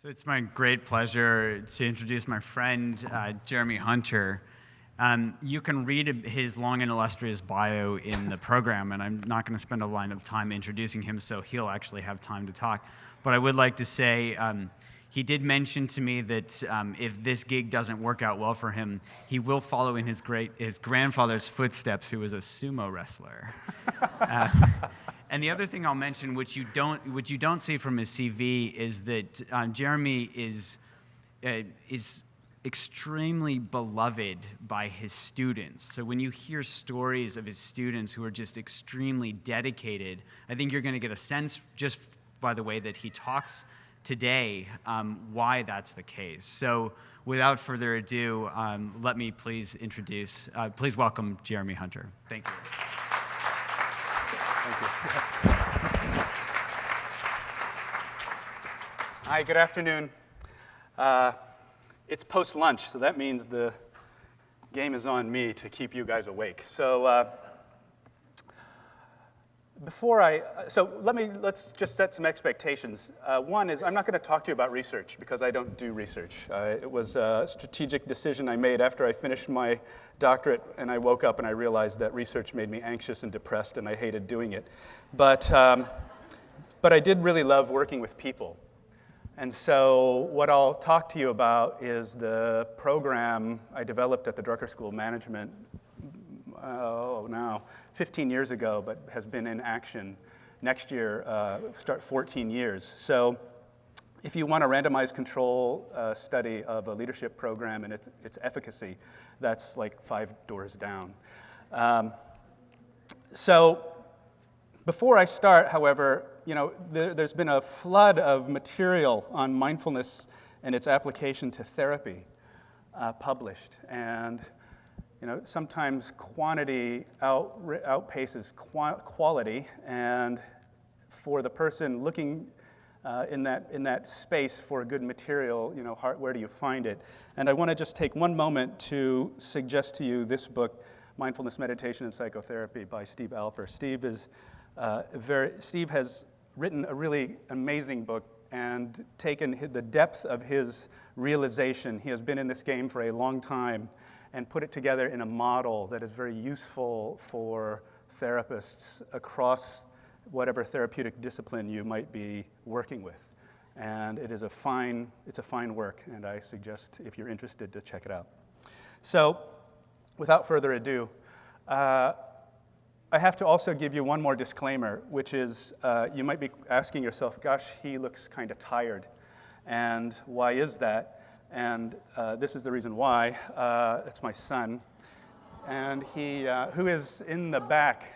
So it's my great pleasure to introduce my friend, Jeremy Hunter. You can read his long and illustrious bio in the program, and I'm not going to spend a line of time introducing him, so he'll actually have time to talk. But I would like to say he did mention to me that if this gig doesn't work out well for him, he will follow in his grandfather's footsteps, who was a sumo wrestler. And the other thing I'll mention, which you don't see from his CV, is that Jeremy is extremely beloved by his students. So when you hear stories of his students who are just extremely dedicated, I think you're going to get a sense just by the way that he talks today why that's the case. So without further ado, let me please welcome Jeremy Hunter. Thank you. Thank you. Hi, good afternoon. It's post-lunch, so that means the game is on me to keep you guys awake. So let's just set some expectations. One is I'm not going to talk to you about research because I don't do research. It was a strategic decision I made after I finished my doctorate, and I woke up and I realized that research made me anxious and depressed, and I hated doing it. But I did really love working with people. And so what I'll talk to you about is the program I developed at the Drucker School of Management, now 15 years ago, but has been in action. Next year, start 14 years. So if you want a randomized control study of a leadership program and its efficacy, that's like 5 doors down. So before I start, however, there's been a flood of material on mindfulness and its application to therapy published. And sometimes quantity outpaces quality. And for the person looking in that space for good material, where do you find it? And I want to just take one moment to suggest to you this book, Mindfulness, Meditation, and Psychotherapy by Steve Alper. Steve has written a really amazing book and taken the depth of his realization. He has been in this game for a long time and put it together in a model that is very useful for therapists across whatever therapeutic discipline you might be working with. And it's a fine work, and I suggest, if you're interested, to check it out. So, without further ado, I have to also give you one more disclaimer, which is you might be asking yourself, gosh, he looks kind of tired. And why is that? And this is the reason why. It's my son. And he, who is in the back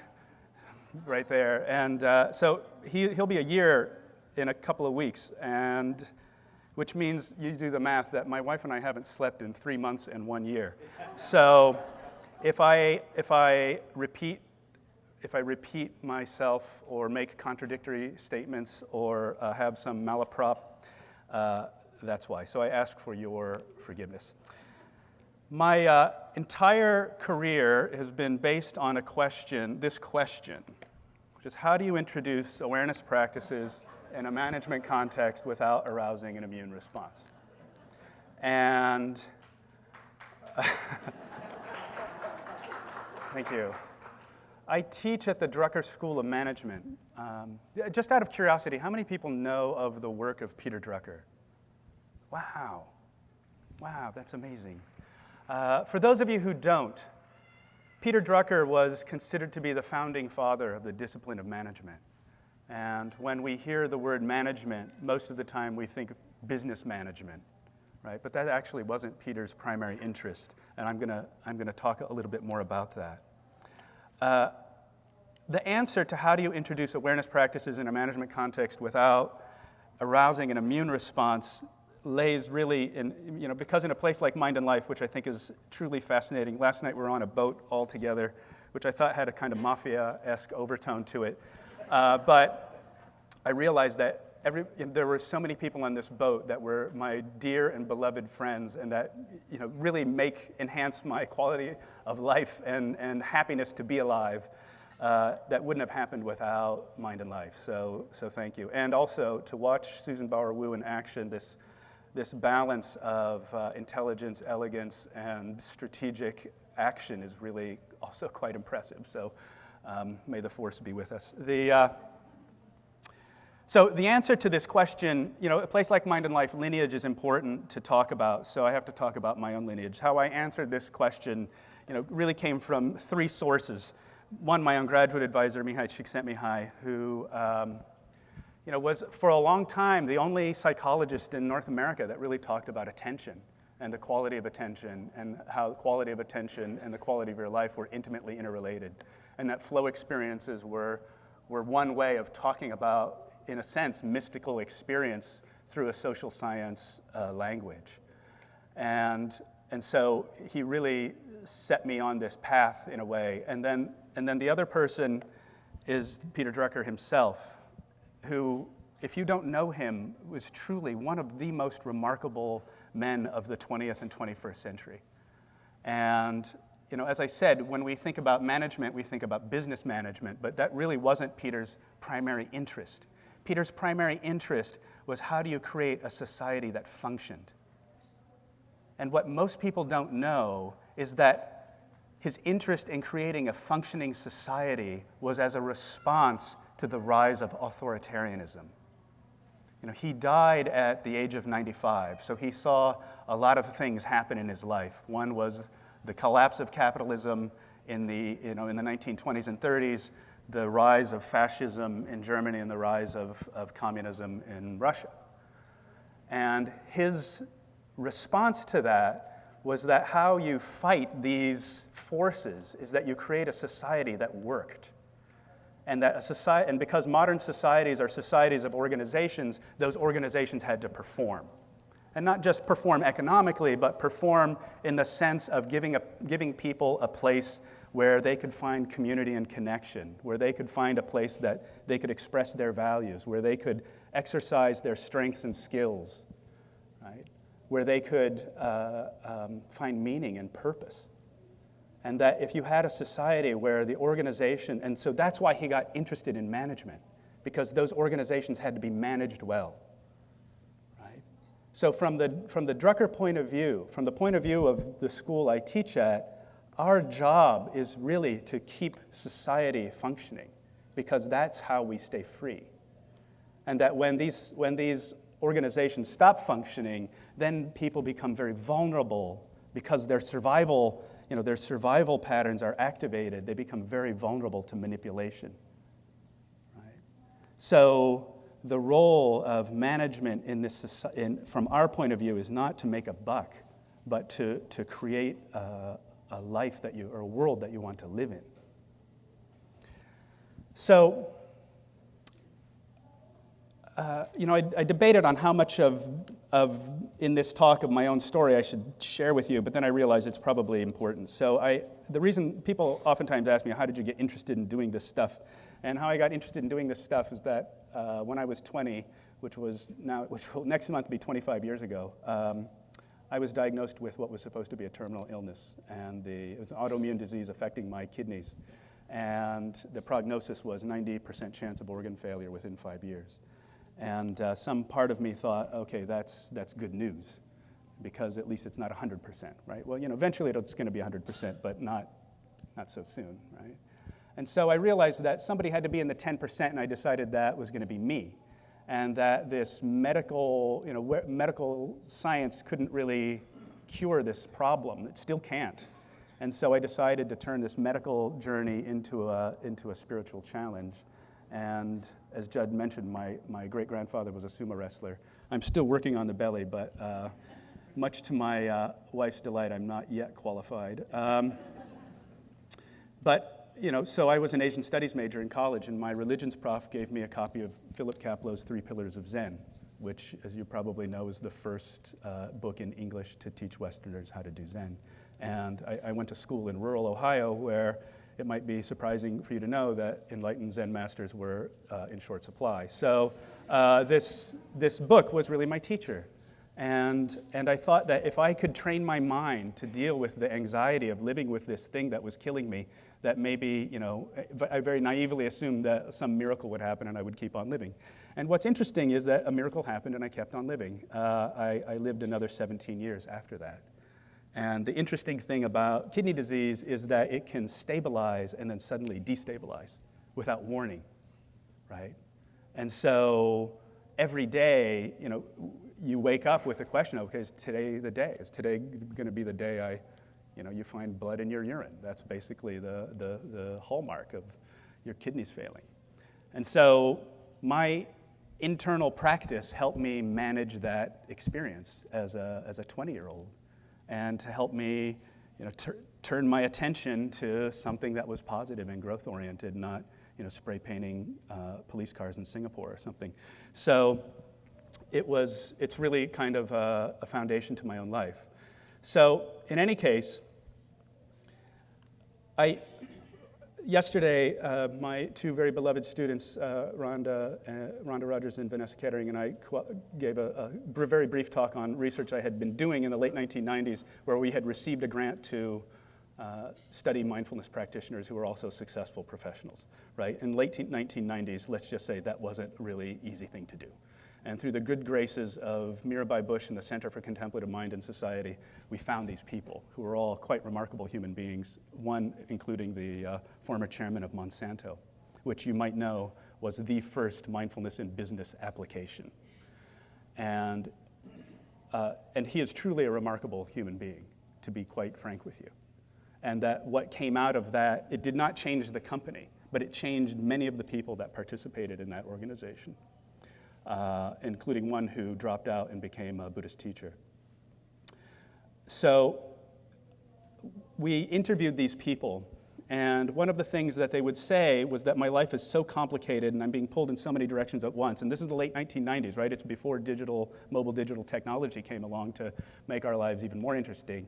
right there. And so he'll be a year in a couple of weeks, and which means you do the math that my wife and I haven't slept in 3 months and 1 year. So if I repeat myself or make contradictory statements or have some malaprop, that's why. So I ask for your forgiveness. My entire career has been based on this question, which is how do you introduce awareness practices in a management context without arousing an immune response? And thank you. I teach at the Drucker School of Management. Just out of curiosity, how many people know of the work of Peter Drucker? Wow, that's amazing. For those of you who don't, Peter Drucker was considered to be the founding father of the discipline of management. And when we hear the word management, most of the time we think business management, right? But that actually wasn't Peter's primary interest, and I'm gonna talk a little bit more about that. The answer to how do you introduce awareness practices in a management context without arousing an immune response lays really in, because in a place like Mind and Life, which I think is truly fascinating. Last night we were on a boat all together, which I thought had a kind of mafia-esque overtone to it. But I realized that there were so many people on this boat that were my dear and beloved friends, and that really enhance my quality of life and happiness to be alive. That wouldn't have happened without Mind and Life. So thank you. And also to watch Susan Bauer Wu in action, this this balance of intelligence, elegance, and strategic action is really also quite impressive. So may the force be with us. So the answer to this question, a place like Mind and Life, lineage is important to talk about, so I have to talk about my own lineage. How I answered this question, really came from three sources. One, my own graduate advisor, Mihai Csikszentmihalyi, who was for a long time the only psychologist in North America that really talked about attention and the quality of attention, and how the quality of attention and the quality of your life were intimately interrelated, and that flow experiences were one way of talking about, in a sense, mystical experience through a social science language. And so he really set me on this path in a way. And then the other person is Peter Drucker himself, who, if you don't know him, was truly one of the most remarkable men of the 20th and 21st century. And as I said, when we think about management, we think about business management, but that really wasn't Peter's primary interest. Peter's primary interest was, how do you create a society that functioned? And what most people don't know is that his interest in creating a functioning society was as a response to the rise of authoritarianism. He died at the age of 95, so he saw a lot of things happen in his life. One was the collapse of capitalism in the 1920s and 30s, the rise of fascism in Germany, and the rise of communism in Russia. And his response to that was that how you fight these forces is that you create a society that worked. And and because modern societies are societies of organizations, those organizations had to perform. And not just perform economically, but perform in the sense of giving people a place where they could find community and connection, where they could find a place that they could express their values, where they could exercise their strengths and skills, right? Where they could find meaning and purpose. And that if you had a society where the organization, and so that's why he got interested in management, because those organizations had to be managed well, right? So from the Drucker point of view, from the point of view of the school I teach at, our job is really to keep society functioning, because that's how we stay free. And that when these organizations stop functioning, then people become very vulnerable, because their survival patterns are activated. They become very vulnerable to manipulation. Right? So the role of management in this, from our point of view, is not to make a buck, but to create a life or a world that you want to live in. So, I debated on how much of in this talk of my own story I should share with you, but then I realized it's probably important. So the reason people oftentimes ask me, how did you get interested in doing this stuff? And how I got interested in doing this stuff is that when I was 20, which will next month be 25 years ago, I was diagnosed with what was supposed to be a terminal illness, and it was an autoimmune disease affecting my kidneys, and the prognosis was 90% chance of organ failure within 5 years. And some part of me thought, okay, that's good news, because at least it's not 100%, right? Well, eventually it's going to be 100%, but not so soon, right? And so I realized that somebody had to be in the 10%, and I decided that was going to be me. And that this medical science couldn't really cure this problem. It still can't. And so I decided to turn this medical journey into a spiritual challenge. And as Judd mentioned, my great-grandfather was a sumo wrestler. I'm still working on the belly, but much to my wife's delight, I'm not yet qualified. So I was an Asian studies major in college, and my religions prof gave me a copy of Philip Kaplow's 3 Pillars of Zen, which, as you probably know, is the first book in English to teach Westerners how to do Zen. And I went to school in rural Ohio, where it might be surprising for you to know that enlightened Zen masters were in short supply. So this book was really my teacher. And I thought that if I could train my mind to deal with the anxiety of living with this thing that was killing me, that maybe, I very naively assumed that some miracle would happen and I would keep on living. And what's interesting is that a miracle happened and I kept on living. I lived another 17 years after that. And the interesting thing about kidney disease is that it can stabilize and then suddenly destabilize without warning, right? And so every day, you wake up with the question, okay, is today the day? Is today going to be the day you find blood in your urine? That's basically the hallmark of your kidneys failing. And so my internal practice helped me manage that experience as a 20-year-old, and to help me turn my attention to something that was positive and growth-oriented, not spray painting police cars in Singapore or something. So it's really kind of a foundation to my own life. So in any case, yesterday, my two very beloved students, Rhonda Rogers and Vanessa Kettering, and I gave a very brief talk on research I had been doing in the late 1990s, where we had received a grant to study mindfulness practitioners who were also successful professionals, right? In late 1990s, let's just say that wasn't a really easy thing to do. And through the good graces of Mirabai Bush and the Center for Contemplative Mind and Society, we found these people who were all quite remarkable human beings, one including the former chairman of Monsanto, which you might know was the first mindfulness in business application. And he is truly a remarkable human being, to be quite frank with you. And that what came out of that, it did not change the company, but it changed many of the people that participated in that organization. Including one who dropped out and became a Buddhist teacher. So we interviewed these people, and one of the things that they would say was that my life is so complicated and I'm being pulled in so many directions at once. And this is the late 1990s, right? It's before mobile digital technology came along to make our lives even more interesting.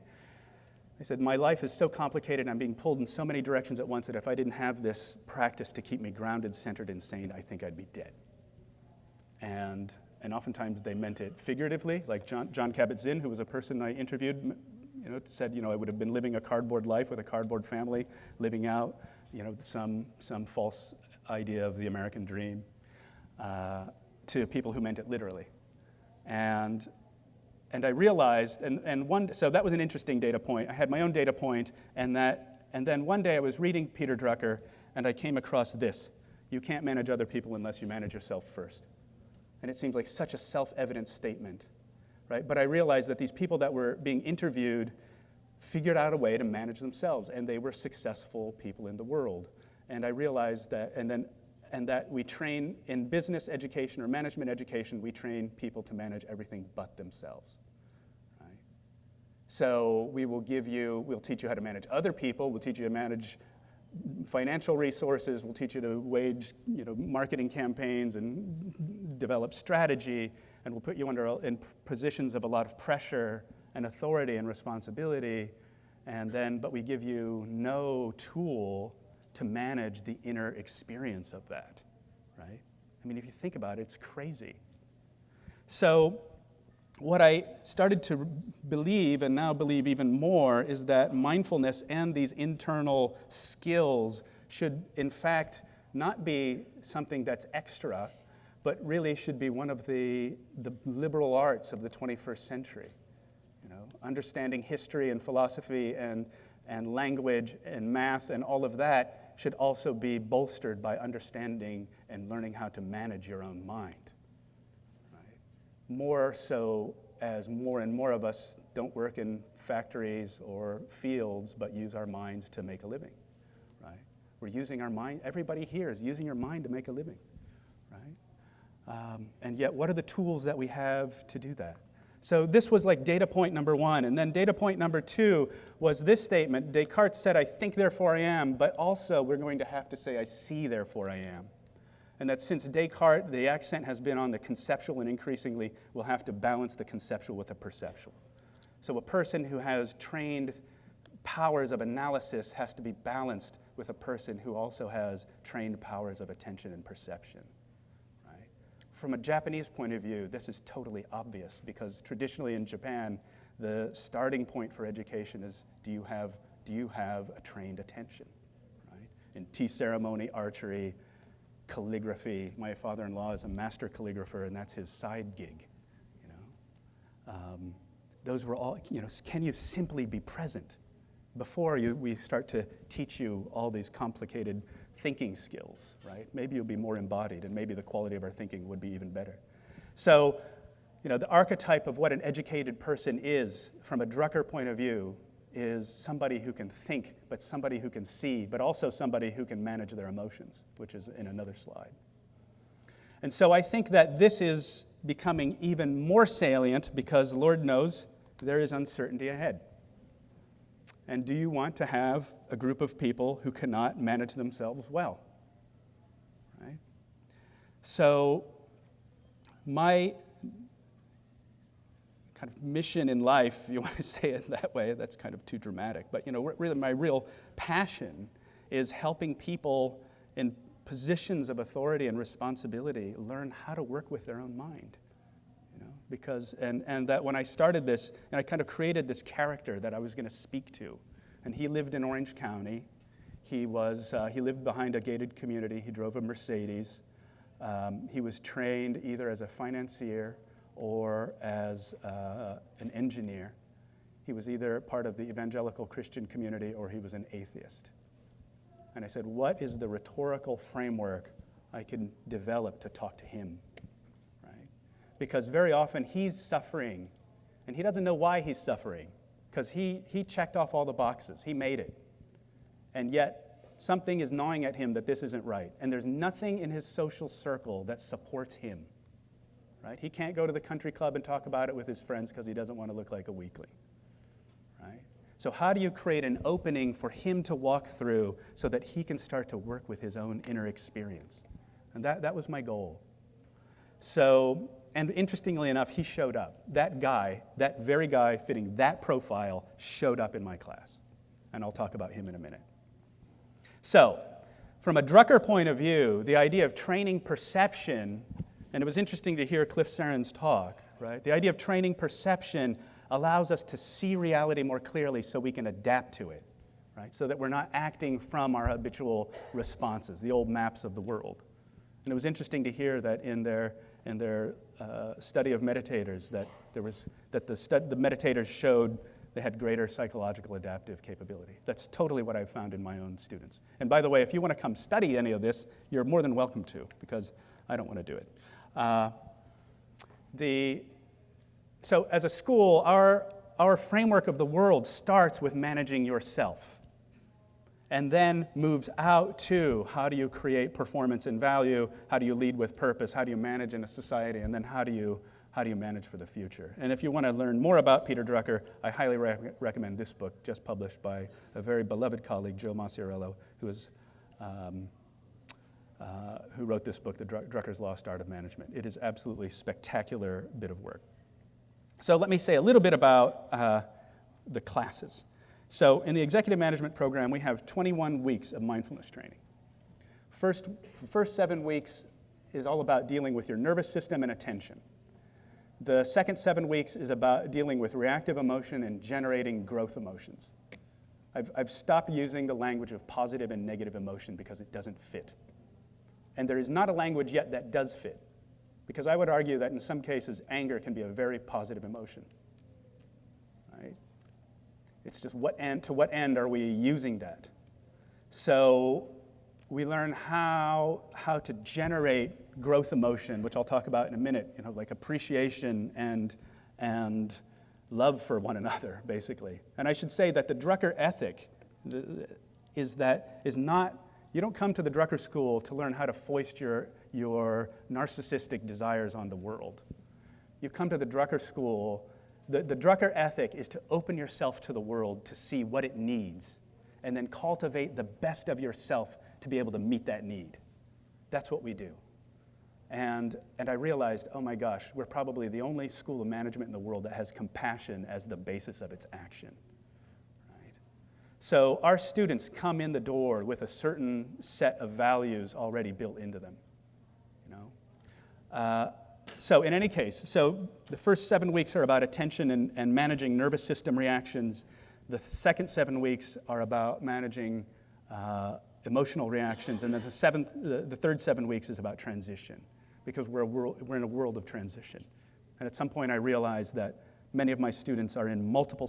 They said, my life is so complicated and I'm being pulled in so many directions at once that if I didn't have this practice to keep me grounded, centered, and sane, I think I'd be dead. And oftentimes they meant it figuratively, like John Kabat-Zinn, who was a person I interviewed, said, I would have been living a cardboard life with a cardboard family, living out, some false idea of the American dream, to people who meant it literally. And I realized, so that was an interesting data point. I had my own data point, and then one day I was reading Peter Drucker, and I came across this: you can't manage other people unless you manage yourself first. And it seems like such a self-evident statement, right? But I realized that these people that were being interviewed figured out a way to manage themselves, and they were successful people in the world. And I realized that, and that we train in business education or management education, we train people to manage everything but themselves, right? So we'll teach you how to manage other people, we'll teach you to manage financial resources, we'll teach you to wage marketing campaigns and develop strategy, and we'll put you in positions of a lot of pressure and authority and responsibility, but we give you no tool to manage the inner experience of that, right? I mean, if you think about it, it's crazy. So what I started to believe, and now believe even more, is that mindfulness and these internal skills should, in fact, not be something that's extra, but really should be one of the liberal arts of the 21st century. Understanding history and philosophy and language and math and all of that should also be bolstered by understanding and learning how to manage your own mind. More so as more and more of us don't work in factories or fields, but use our minds to make a living, right? We're using our mind. Everybody here is using your mind to make a living, right? And yet, what are the tools that we have to do that? So this was like data point number one. And then data point number two was this statement. Descartes said, I think, therefore I am. But also, we're going to have to say, I see, therefore I am. And that since Descartes, the accent has been on the conceptual, and increasingly we'll have to balance the conceptual with the perceptual. So a person who has trained powers of analysis has to be balanced with a person who also has trained powers of attention and perception. Right? From a Japanese point of view, this is totally obvious, because traditionally in Japan, the starting point for education is, do you have a trained attention? Right? In tea ceremony, archery, calligraphy. My father-in-law is a master calligrapher, and that's his side gig. Those were all, can you simply be present before we start to teach you all these complicated thinking skills, right? Maybe you'll be more embodied, and maybe the quality of our thinking would be even better. So, the archetype of what an educated person is, from a Drucker point of view, is somebody who can think, but somebody who can see, but also somebody who can manage their emotions, which is in another slide. And so I think that this is becoming even more salient because, Lord knows, there is uncertainty ahead. And do you want to have a group of people who cannot manage themselves well? Right? So my kind of mission in life, if you want to say it that way, that's kind of too dramatic, but really my real passion is helping people in positions of authority and responsibility learn how to work with their own mind. Because that when I started this, and I kind of created this character that I was going to speak to, and he lived in Orange County. He lived behind a gated community. He drove a Mercedes. He was trained either as a financier or as an engineer. He was either part of the evangelical Christian community or he was an atheist. And I said, what is the rhetorical framework I can develop to talk to him? Because very often he's suffering, and he doesn't know why he's suffering, because he checked off all the boxes. He made it. And yet, something is gnawing at him that this isn't right. And there's nothing in his social circle that supports him. Right? He can't go to the country club and talk about it with his friends because he doesn't want to look like a weakling. Right? So how do you create an opening for him to walk through so that he can start to work with his own inner experience? And that was my goal. So, and interestingly enough, he showed up. That very guy fitting that profile showed up in my class. And I'll talk about him in a minute. So, from a Drucker point of view, the idea of training perception, and it was interesting to hear Cliff Saren's talk, right? The idea of training perception allows us to see reality more clearly so we can adapt to it, right? So that we're not acting from our habitual responses, the old maps of the world. And it was interesting to hear that in their study of meditators, that the meditators showed they had greater psychological adaptive capability. That's totally what I've found in my own students. And by the way, if you want to come study any of this, you're more than welcome to, because I don't want to do it. So as a school, our framework of the world starts with managing yourself, and then moves out to how do you create performance and value, how do you lead with purpose, how do you manage in a society, and then how do you manage for the future. And if you want to learn more about Peter Drucker, I highly recommend this book, just published by a very beloved colleague, Joe Maciarello, who wrote this book, Drucker's Lost Art of Management. It is absolutely spectacular bit of work. So let me say a little bit about the classes. So in the executive management program, we have 21 weeks of mindfulness training. First 7 weeks is all about dealing with your nervous system and attention. The second 7 weeks is about dealing with reactive emotion and generating growth emotions. I've stopped using the language of positive and negative emotion because it doesn't fit. And there is not a language yet that does fit, because I would argue that in some cases, anger can be a very positive emotion. Right? It's just to what end are we using that? So we learn how to generate growth emotion, which I'll talk about in a minute, like appreciation and love for one another, basically. And I should say that the Drucker ethic is not, you don't come to the Drucker school to learn how to foist your narcissistic desires on the world. You come to the Drucker school. The Drucker ethic is to open yourself to the world to see what it needs, and then cultivate the best of yourself to be able to meet that need. That's what we do. And I realized, oh my gosh, we're probably the only school of management in the world that has compassion as the basis of its action. Right? So our students come in the door with a certain set of values already built into them. So in any case, the first 7 weeks are about attention and managing nervous system reactions. The second 7 weeks are about managing emotional reactions, and then the third 7 weeks is about transition, because we're in a world of transition. And at some point I realized that many of my students are in multiple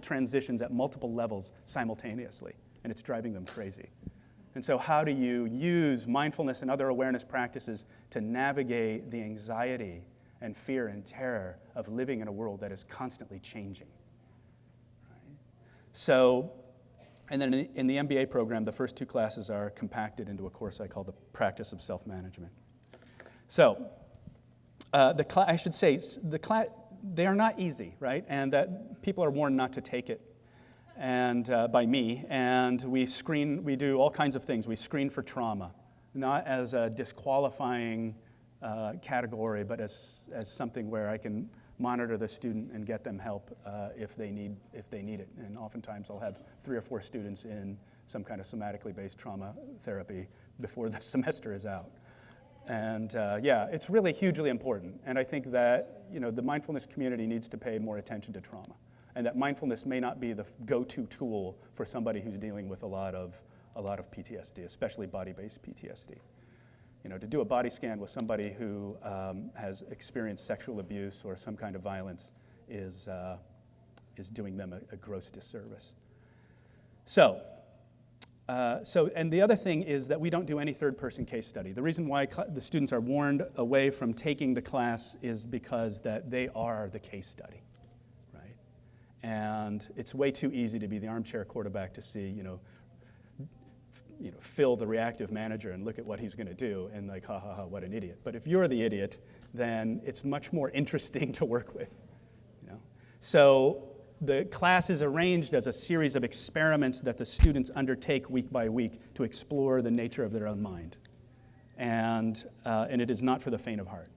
transitions at multiple levels simultaneously, and it's driving them crazy. And so how do you use mindfulness and other awareness practices to navigate the anxiety and fear and terror of living in a world that is constantly changing? Right? So, and then in the MBA program, the first 2 classes are compacted into a course I call the Practice of Self-Management. So, I should say, they are not easy, right? And that people are warned not to take it, and by me. And we do all kinds of things. We screen for trauma, not as a disqualifying category, but as something where I can monitor the student and get them help if they need it. And oftentimes I'll have 3 or 4 students in some kind of somatically based trauma therapy before the semester is out. And yeah, it's really hugely important. And I think that the mindfulness community needs to pay more attention to trauma, and that mindfulness may not be the go-to tool for somebody who's dealing with a lot of PTSD, especially body-based PTSD. To do a body scan with somebody who has experienced sexual abuse or some kind of violence is doing them a gross disservice. And the other thing is that we don't do any third-person case study. The reason why the students are warned away from taking the class is because that they are the case study, right? And it's way too easy to be the armchair quarterback to see, Phil, the reactive manager, and look at what he's going to do, and like, ha, ha, ha, what an idiot. But if you're the idiot, then it's much more interesting to work with. So the class is arranged as a series of experiments that the students undertake week by week to explore the nature of their own mind. And it is not for the faint of heart.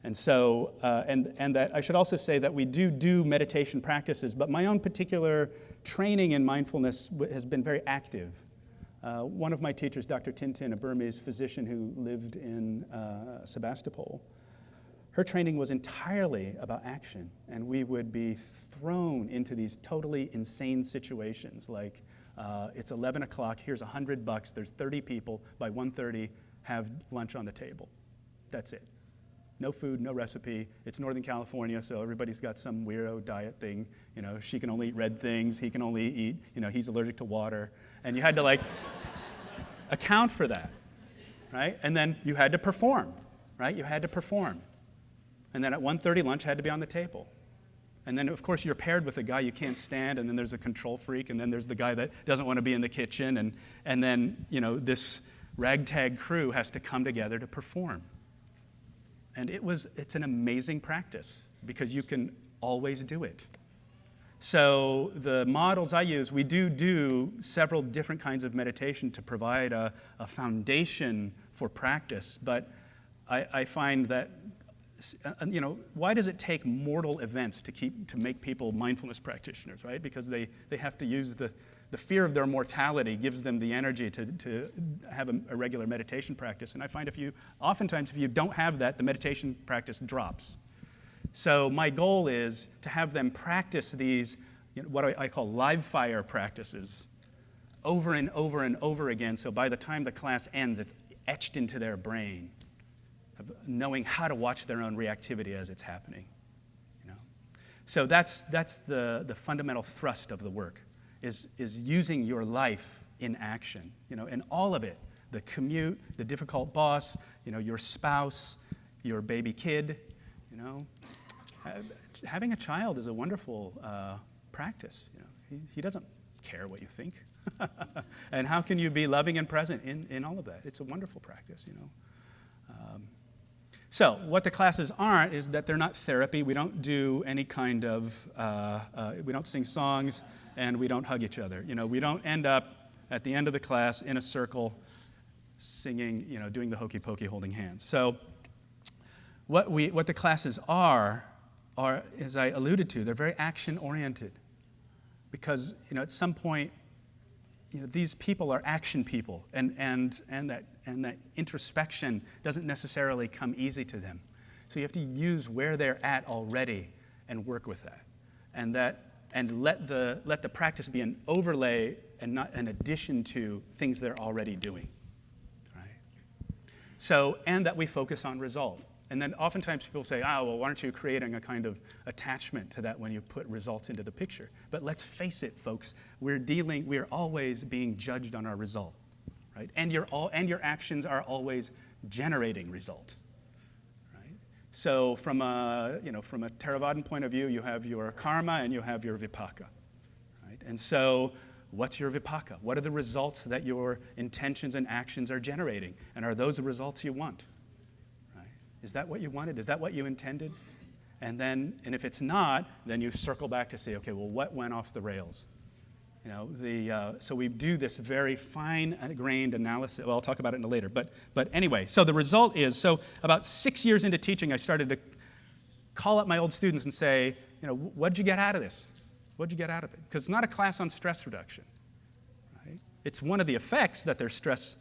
And so, and that I should also say that we do meditation practices, but my own particular training in mindfulness has been very active. One of my teachers, Dr. Tintin, a Burmese physician who lived in Sebastopol, her training was entirely about action, and we would be thrown into these totally insane situations, like it's 11 o'clock, here's $100, there's 30 people, by 1:30, have lunch on the table. That's it. No food, no recipe. It's Northern California, so everybody's got some weirdo diet thing. She can only eat red things, he can only eat, he's allergic to water. And you had to account for that, right? And then you had to perform, right? You had to perform. And then at 1:30, lunch had to be on the table. And then, of course, you're paired with a guy you can't stand, and then there's a control freak, and then there's the guy that doesn't want to be in the kitchen, and then, this ragtag crew has to come together to perform. And it's an amazing practice, because you can always do it. So the models I use, we do several different kinds of meditation to provide a foundation for practice, but I find that why does it take mortal events to make people mindfulness practitioners, right? Because they have to use the fear of their mortality gives them the energy to have a regular meditation practice. And I find oftentimes if you don't have that, the meditation practice drops. So my goal is to have them practice these, what I call live fire practices, over and over and over again, so by the time the class ends, it's etched into their brain, of knowing how to watch their own reactivity as it's happening. So that's the fundamental thrust of the work, is using your life in action, and all of it, the commute, the difficult boss, your spouse, your baby kid, having a child is a wonderful practice. He doesn't care what you think. And how can you be loving and present in all of that? It's a wonderful practice, So what the classes aren't is that they're not therapy. We don't do any kind of, we don't sing songs, and we don't hug each other. We don't end up at the end of the class in a circle singing, doing the hokey pokey holding hands. So what the classes are, as I alluded to, they're very action-oriented. Because, at some point, these people are action people, and that introspection doesn't necessarily come easy to them. So you have to use where they're at already and work with that. And that and let the practice be an overlay and not an addition to things they're already doing. Right? So, and that we focus on result. And then oftentimes people say, well, why aren't you creating a kind of attachment to that when you put results into the picture? But let's face it, folks, we're always being judged on our result, right? And your actions are always generating result, right? So from a Theravadan point of view, you have your karma and you have your vipaka, right? And so what's your vipaka? What are the results that your intentions and actions are generating? And are those the results you want? Is that what you wanted? Is that what you intended? And if it's not, then you circle back to say, okay, well, what went off the rails? So we do this very fine-grained analysis. Well, I'll talk about it later. But anyway, so the result is, so about 6 years into teaching, I started to call up my old students and say, what'd you get out of this? What'd you get out of it? Because it's not a class on stress reduction, right? It's one of the effects that their stress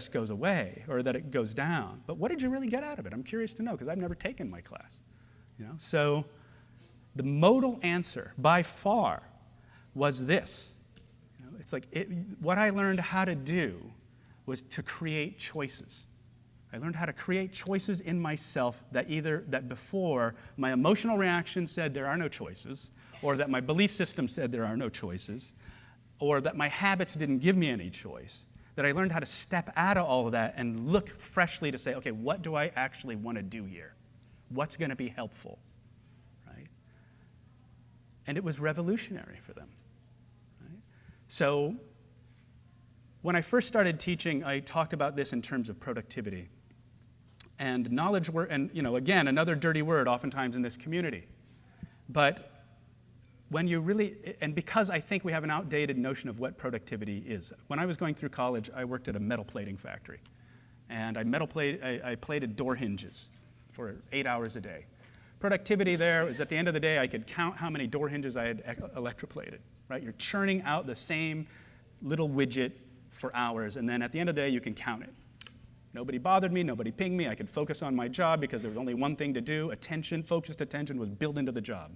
goes away or that it goes down. But what did you really get out of it? I'm curious to know because I've never taken my class. So the modal answer by far was this. It's like what I learned how to do was to create choices. I learned how to create choices in myself that before my emotional reaction said there are no choices, or that my belief system said there are no choices, or that my habits didn't give me any choice. That I learned how to step out of all of that and look freshly to say, okay, what do I actually want to do here? What's going to be helpful, right? And it was revolutionary for them, right? So when I first started teaching, I talked about this in terms of productivity. And knowledge work, and again, another dirty word oftentimes in this community. But when you really, and because I think we have an outdated notion of what productivity is. When I was going through college, I worked at a metal plating factory. And I plated door hinges for 8 hours a day. Productivity there was at the end of the day, I could count how many door hinges I had electroplated, right? You're churning out the same little widget for hours, and then at the end of the day, you can count it. Nobody bothered me, nobody pinged me, I could focus on my job because there was only one thing to do. Focused attention was built into the job.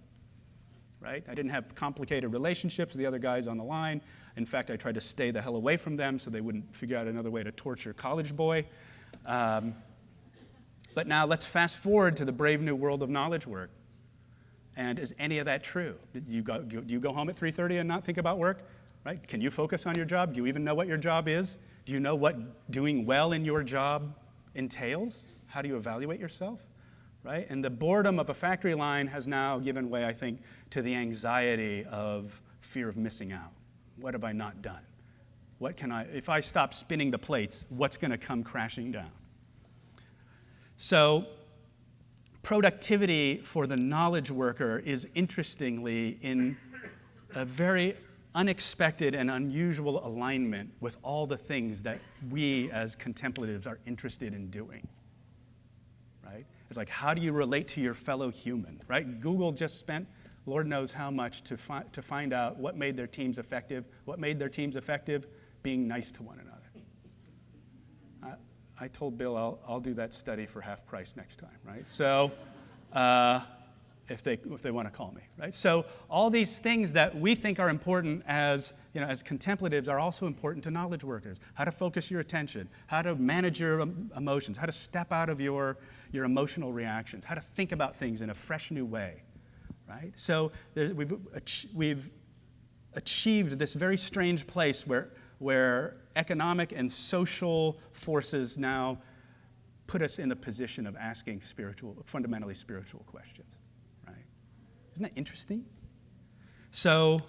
Right? I didn't have complicated relationships with the other guys on the line. In fact, I tried to stay the hell away from them so they wouldn't figure out another way to torture college boy. But now let's fast forward to the brave new world of knowledge work. And is any of that true? Do you go home at 3:30 and not think about work? Right? Can you focus on your job? Do you even know what your job is? Do you know what doing well in your job entails? How do you evaluate yourself? Right? And the boredom of a factory line has now given way, I think, to the anxiety of fear of missing out. What have I not done? If I stop spinning the plates, what's going to come crashing down? So productivity for the knowledge worker is interestingly in a very unexpected and unusual alignment with all the things that we as contemplatives are interested in doing. Right? It's like, how do you relate to your fellow human, right? Google just spent Lord knows how much to find out what made their teams effective. What made their teams effective? Being nice to one another. I told Bill I'll do that study for half price next time, right? So if they want to call me, right? So all these things that we think are important as contemplatives are also important to knowledge workers. How to focus your attention, how to manage your emotions, how to step out of your emotional reactions, how to think about things in a fresh new way, right? So we've achieved this very strange place where economic and social forces now put us in the position of asking fundamentally spiritual questions, right? Isn't that interesting? So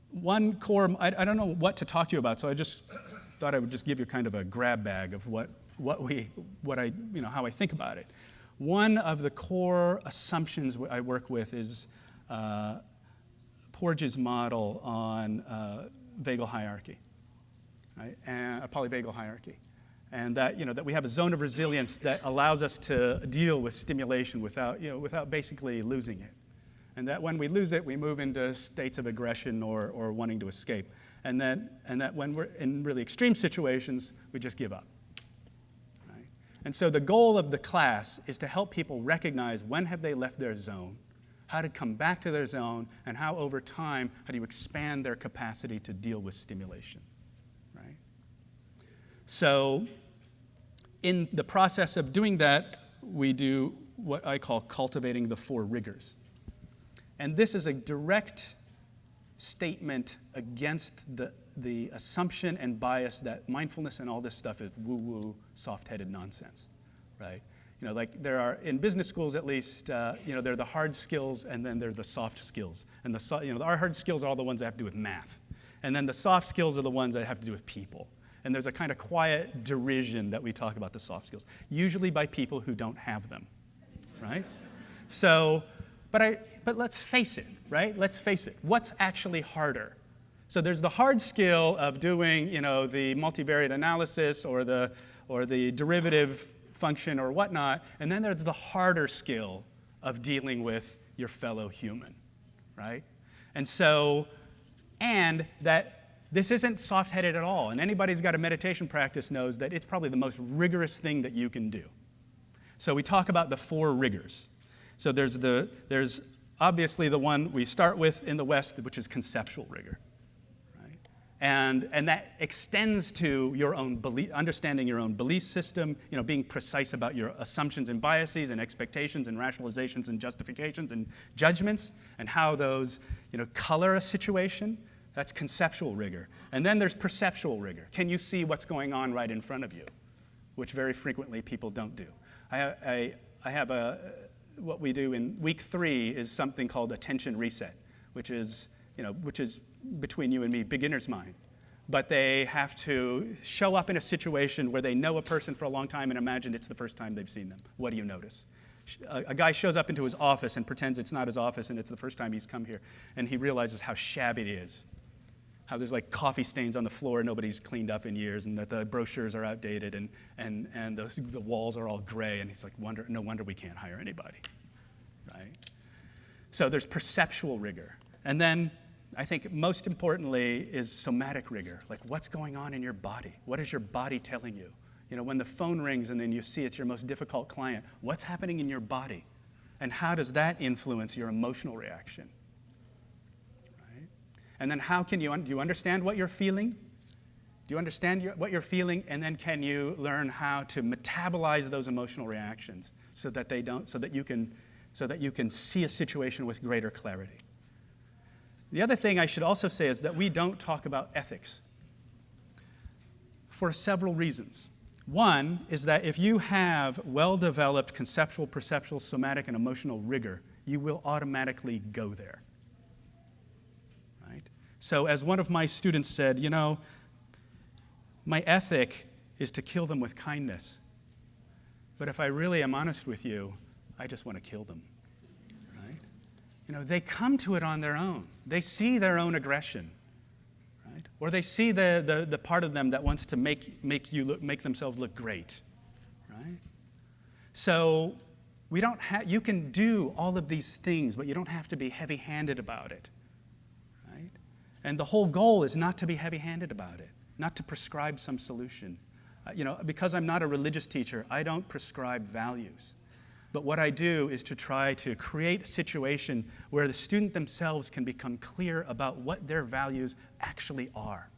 one core, I don't know what to talk to you about, so I just thought I would just give you kind of a grab bag of how I think about it. One of the core assumptions I work with is Porges' model on vagal hierarchy, right? And a polyvagal hierarchy. And that we have a zone of resilience that allows us to deal with stimulation without basically losing it. And that when we lose it, we move into states of aggression or wanting to escape. And that when we're in really extreme situations, we just give up. Right? And so the goal of the class is to help people recognize when have they left their zone, how to come back to their zone, and how over time, how do you expand their capacity to deal with stimulation, right? So in the process of doing that, we do what I call cultivating the 4 rigors. And this is a direct statement against the assumption and bias that mindfulness and all this stuff is woo-woo, soft-headed nonsense, right? You know, like there are, in business schools at least, you know, there are the hard skills and then there are the soft skills. And our hard skills are all the ones that have to do with math. And then the soft skills are the ones that have to do with people. And there's a kind of quiet derision that we talk about the soft skills, usually by people who don't have them, right? So, but let's face it, right? Let's face it. What's actually harder? So there's the hard skill of doing, you know, the multivariate analysis or the derivative function or whatnot, and then there's the harder skill of dealing with your fellow human, right? And so, and that this isn't soft-headed at all, and anybody who's got a meditation practice knows that it's probably the most rigorous thing that you can do. So we talk about the 4 rigors. So there's obviously the one we start with in the West, which is conceptual rigor. And that extends to your own belief, understanding your own belief system, you know, being precise about your assumptions and biases and expectations and rationalizations and justifications and judgments and how those, you know, color a situation. That's conceptual rigor. And then there's perceptual rigor. Can you see what's going on right in front of you? Which very frequently people don't do. I have what we do in week 3 is something called attention reset, which is between you and me, beginner's mind. But they have to show up in a situation where they know a person for a long time and imagine it's the first time they've seen them. What do you notice? A guy shows up into his office and pretends it's not his office and it's the first time he's come here. And he realizes how shabby it is. How there's like coffee stains on the floor nobody's cleaned up in years, and that the brochures are outdated and the walls are all gray. And he's like, no wonder we can't hire anybody, right? So there's perceptual rigor. And then I think most importantly is somatic rigor, like what's going on in your body? What is your body telling you? You know, when the phone rings and then you see it's your most difficult client, what's happening in your body? And how does that influence your emotional reaction? Right? And then how can do you understand what you're feeling? Do you understand what you're feeling? And then can you learn how to metabolize those emotional reactions so that you can see a situation with greater clarity? The other thing I should also say is that we don't talk about ethics for several reasons. One is that if you have well-developed conceptual, perceptual, somatic, and emotional rigor, you will automatically go there. Right? So as one of my students said, you know, my ethic is to kill them with kindness. But if I really am honest with you, I just want to kill them. You know, they come to it on their own. They see their own aggression, right? Or they see the part of them that wants to make themselves look great, right? So you can do all of these things, but you don't have to be heavy-handed about it, right? And the whole goal is not to be heavy-handed about it, not to prescribe some solution. You know, because I'm not a religious teacher, I don't prescribe values. But what I do is to try to create a situation where the student themselves can become clear about what their values actually are,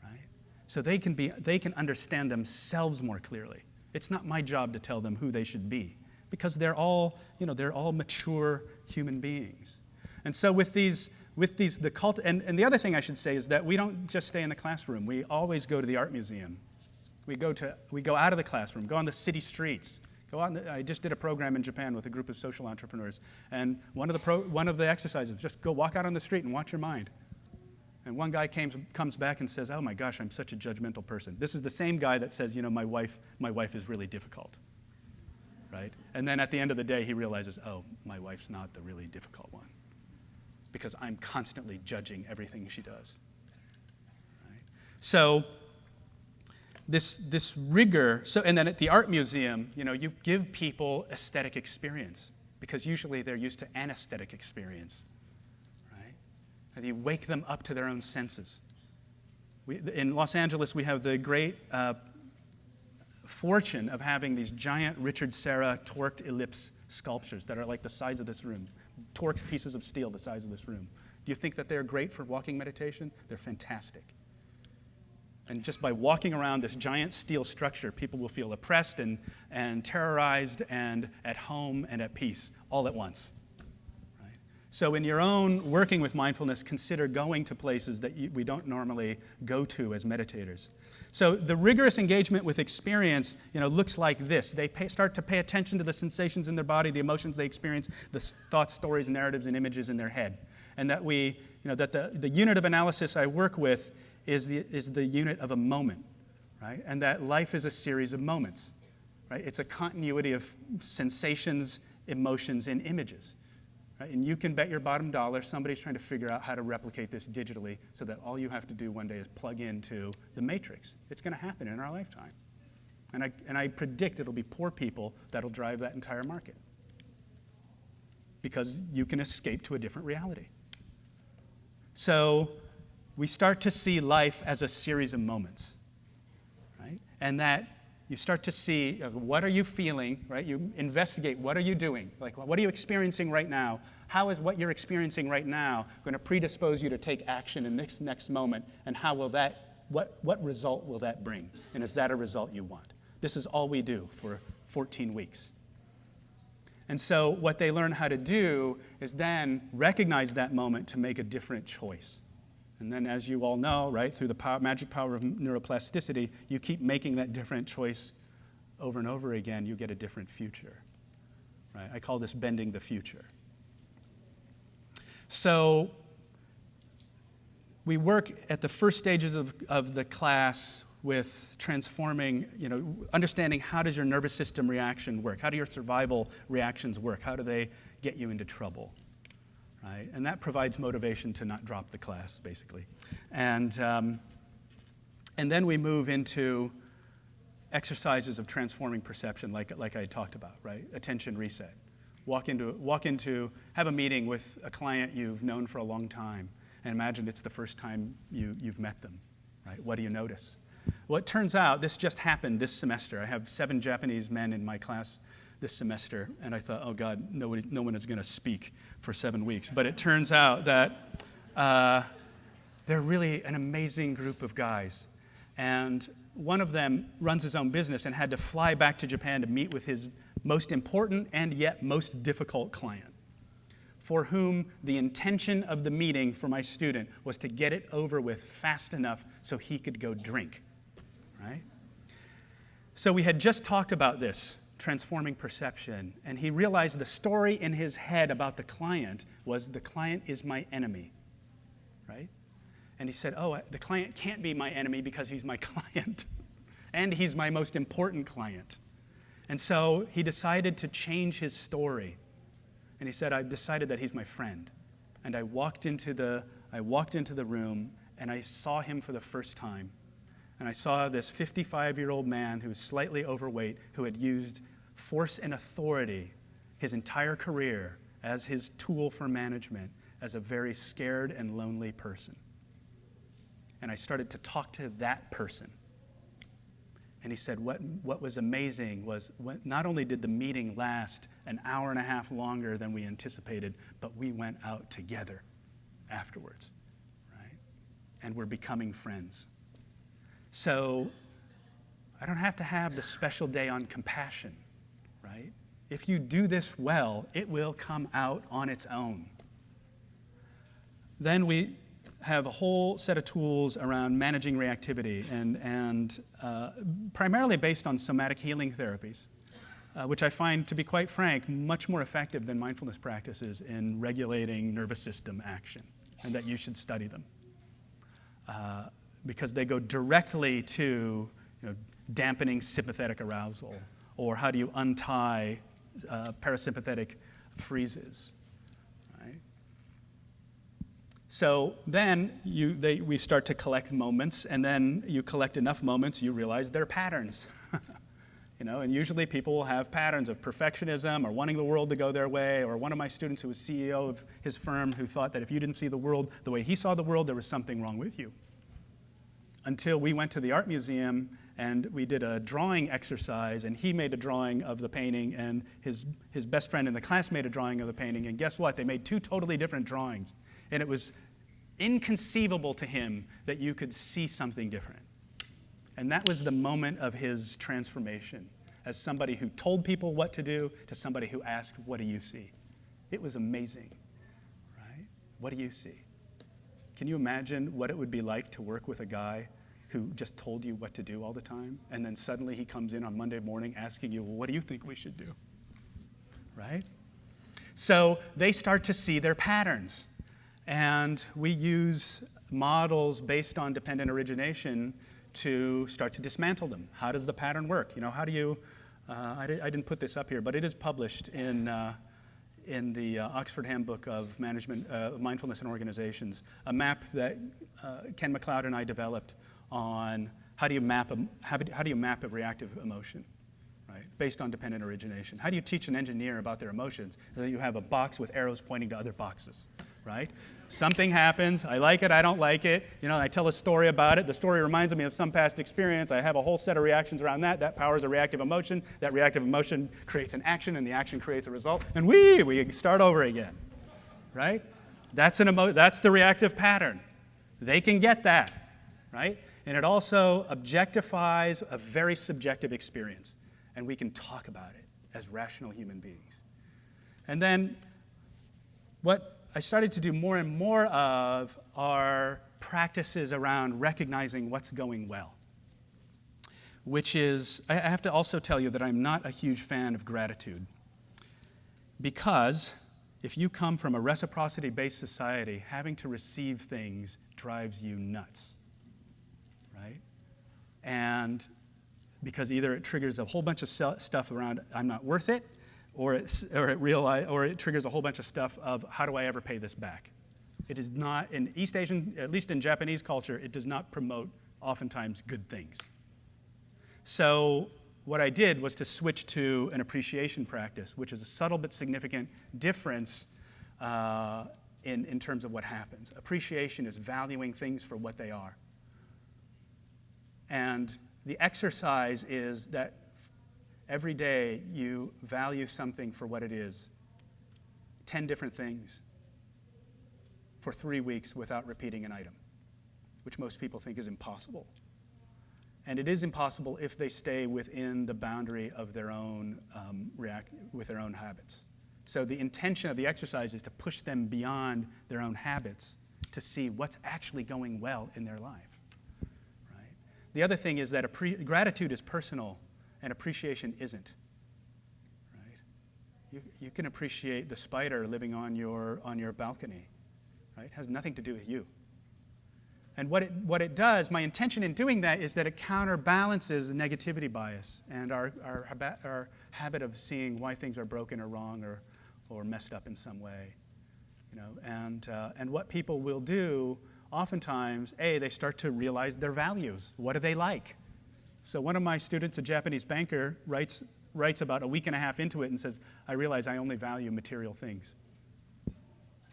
right? So they can understand themselves more clearly. It's not my job to tell them who they should be, because they're all mature human beings. And so and the other thing I should say is that we don't just stay in the classroom. We always go to the art museum. We go out of the classroom, go on the city streets. I just did a program in Japan with a group of social entrepreneurs, and one of the exercises was just go walk out on the street and watch your mind. And one guy comes back and says, "Oh my gosh, I'm such a judgmental person." This is the same guy that says, "You know, my wife is really difficult," right? And then at the end of the day, he realizes, "Oh, my wife's not the really difficult one, because I'm constantly judging everything she does." Right? So. This rigor, and then at the art museum, you know, you give people aesthetic experience because usually they're used to anesthetic experience, right? And you wake them up to their own senses. In Los Angeles, we have the great fortune of having these giant Richard Serra torqued ellipse sculptures that are like the size of this room, torqued pieces of steel the size of this room. Do you think that they're great for walking meditation? They're fantastic. And just by walking around this giant steel structure, people will feel oppressed and terrorized and at home and at peace all at once. Right? So in your own working with mindfulness, consider going to places that we don't normally go to as meditators. So the rigorous engagement with experience, looks like this. They start to pay attention to the sensations in their body, the emotions they experience, the thoughts, stories, narratives, and images in their head. And that the unit of analysis I work with is the unit of a moment, right? And that life is a series of moments, right? It's a continuity of sensations, emotions, and images, right? And you can bet your bottom dollar somebody's trying to figure out how to replicate this digitally so that all you have to do one day is plug into the matrix. It's going to happen in our lifetime. And I predict it'll be poor people that'll drive that entire market because you can escape to a different reality. So we start to see life as a series of moments, right? And that you start to see what are you feeling, right? You investigate what are you doing? Like, what are you experiencing right now? How is what you're experiencing right now going to predispose you to take action in this next moment? And how will what result will that bring? And is that a result you want? This is all we do for 14 weeks. And so what they learn how to do is then recognize that moment to make a different choice. And then, as you all know, right, through the magic power of neuroplasticity, you keep making that different choice over and over again, you get a different future. Right? I call this bending the future. So we work at the first stages of the class with transforming, understanding how does your nervous system reaction work? How do your survival reactions work? How do they get you into trouble? Right? And that provides motivation to not drop the class, basically. And then we move into exercises of transforming perception, like I talked about, right? Attention reset. Have a meeting with a client you've known for a long time, and imagine it's the first time you've met them, right? What do you notice? Well, it turns out this just happened this semester. I have 7 Japanese men in my class this semester, and I thought, oh God, no one is going to speak for 7 weeks. But it turns out that they're really an amazing group of guys. And one of them runs his own business and had to fly back to Japan to meet with his most important and yet most difficult client, for whom the intention of the meeting for my student was to get it over with fast enough so he could go drink, right? So we had just talked about this, transforming perception, and he realized the story in his head about the client was the client is my enemy, right? And he said, oh, the client can't be my enemy because he's my client, and he's my most important client. And so he decided to change his story, and he said, I've decided that he's my friend. And I walked into the room, and I saw him for the first time. And I saw this 55-year-old man who was slightly overweight, who had used force and authority his entire career as his tool for management, as a very scared and lonely person. And I started to talk to that person. And he said, what was amazing was not only did the meeting last an hour and a half longer than we anticipated, but we went out together afterwards, right? And we're becoming friends. So I don't have to have the special day on compassion, right? If you do this well, it will come out on its own. Then we have a whole set of tools around managing reactivity and primarily based on somatic healing therapies, which I find, to be quite frank, much more effective than mindfulness practices in regulating nervous system action, and that you should study them. Because they go directly to dampening sympathetic arousal, or how do you untie parasympathetic freezes, right? So then we start to collect moments, and then you collect enough moments, you realize they're patterns. And usually people will have patterns of perfectionism or wanting the world to go their way, or one of my students who was CEO of his firm who thought that if you didn't see the world the way he saw the world, there was something wrong with you. Until we went to the art museum and we did a drawing exercise, and he made a drawing of the painting, and his best friend in the class made a drawing of the painting, and guess what? They made two totally different drawings, and it was inconceivable to him that you could see something different. And that was the moment of his transformation, as somebody who told people what to do to somebody who asked, what do you see? It was amazing, right? What do you see? Can you imagine what it would be like to work with a guy who just told you what to do all the time, and then suddenly he comes in on Monday morning asking you, well, what do you think we should do? Right? So they start to see their patterns. And we use models based on dependent origination to start to dismantle them. How does the pattern work? You know, how do you, I didn't put this up here, but it is published in the Oxford Handbook of Mindfulness and Organizations, a map that Ken MacLeod and I developed on how do you map a reactive emotion, right? Based on dependent origination. How do you teach an engineer about their emotions? So that you have a box with arrows pointing to other boxes, right? Something happens, I like it, I don't like it, you know, I tell a story about it, the story reminds me of some past experience, I have a whole set of reactions around that powers a reactive emotion, that reactive emotion creates an action, and the action creates a result, and we start over again, right? That's the reactive pattern. They can get that, right? And it also objectifies a very subjective experience, and we can talk about it as rational human beings. And then what I started to do more and more of are practices around recognizing what's going well, which is, I have to also tell you that I'm not a huge fan of gratitude, because if you come from a reciprocity-based society, having to receive things drives you nuts, right? And because either it triggers a whole bunch of stuff around I'm not worth it, or it triggers a whole bunch of stuff of how do I ever pay this back? It is not, in East Asian, at least in Japanese culture, it does not promote oftentimes good things. So what I did was to switch to an appreciation practice, which is a subtle but significant difference in terms of what happens. Appreciation is valuing things for what they are. And the exercise is that every day you value something for what it is. 10 different things for 3 weeks without repeating an item, which most people think is impossible. And it is impossible if they stay within the boundary of their own with their own habits. So the intention of the exercise is to push them beyond their own habits to see what's actually going well in their life. Right? The other thing is that gratitude is personal, and appreciation isn't, right? You can appreciate the spider living on your balcony, right? It has nothing to do with you. And what it does, my intention in doing that is that it counterbalances the negativity bias and our habit of seeing why things are broken or wrong or messed up in some way, you know. And what people will do, oftentimes, they start to realize their values. What do they like? So one of my students, a Japanese banker, writes about a week and a half into it and says, I realize I only value material things.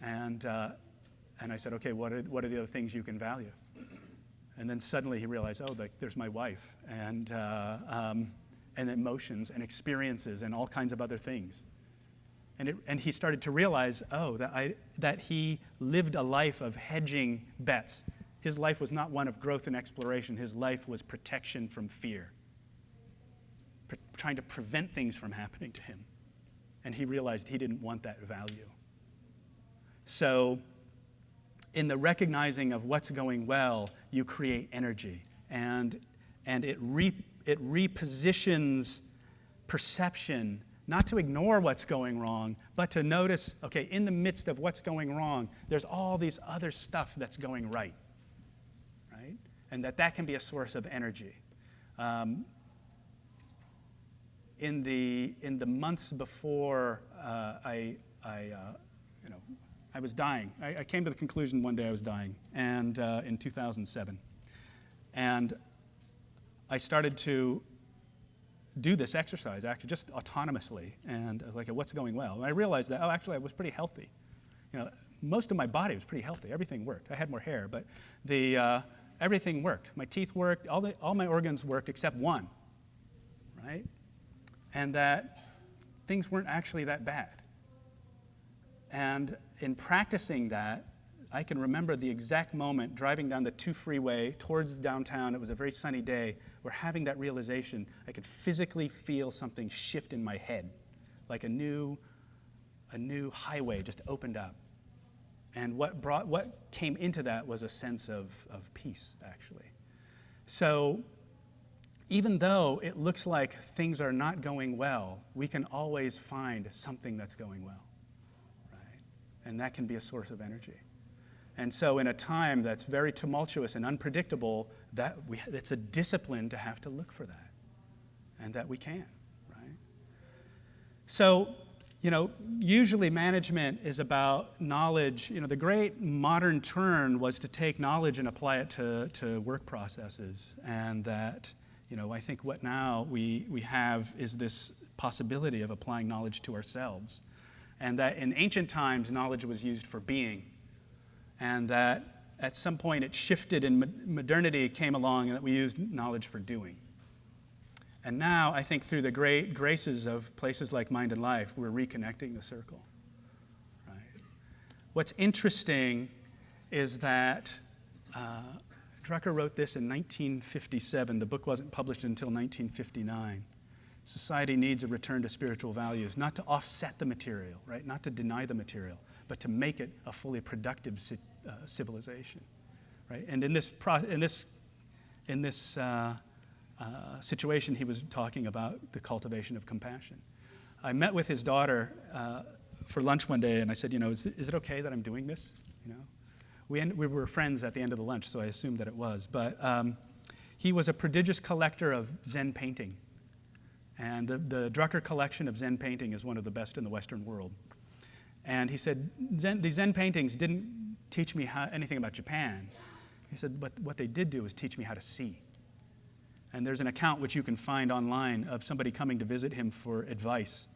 And I said, okay, what are the other things you can value? And then suddenly he realized, there's my wife, and emotions and experiences and all kinds of other things. And he started to realize, that he lived a life of hedging bets. His life was not one of growth and exploration. His life was protection from fear, trying to prevent things from happening to him. And he realized he didn't want that value. So in the recognizing of what's going well, you create energy. And it repositions perception, not to ignore what's going wrong, but to notice, in the midst of what's going wrong, there's all these other stuff that's going right. And that can be a source of energy. In the months before I was dying, I came to the conclusion one day I was dying, and in 2007, and I started to do this exercise, actually just autonomously, and what's going well? And I realized that actually I was pretty healthy. You know, most of my body was pretty healthy. Everything worked. I had more hair, but everything worked. My teeth worked, all my organs worked except one, right? And that things weren't actually that bad. And in practicing that, I can remember the exact moment driving down the 2 freeway towards downtown. It was a very sunny day. We're having that realization. I could physically feel something shift in my head, like a new highway just opened up. And what came into that was a sense of peace, actually. So even though it looks like things are not going well, we can always find something that's going well, right? And that can be a source of energy. And so in a time that's very tumultuous and unpredictable, it's a discipline to have to look for that, and that we can, right? So, usually management is about knowledge. The great modern turn was to take knowledge and apply it to work processes. And that, I think what now we have is this possibility of applying knowledge to ourselves. And that in ancient times, knowledge was used for being. And that at some point it shifted and modernity came along and that we used knowledge for doing. And now, I think through the great graces of places like Mind and Life, we're reconnecting the circle. Right? What's interesting is that Drucker wrote this in 1957. The book wasn't published until 1959. Society needs a return to spiritual values, not to offset the material, right? Not to deny the material, but to make it a fully productive civilization, right? And in this situation, he was talking about the cultivation of compassion. I met with his daughter for lunch one day, and I said, is it okay that I'm doing this? We were friends at the end of the lunch, so I assumed that it was. But he was a prodigious collector of Zen painting, and the Drucker collection of Zen painting is one of the best in the Western world. And he said, these Zen paintings didn't teach me anything about Japan. He said, but what they did do was teach me how to see. And there's an account which you can find online of somebody coming to visit him for advice.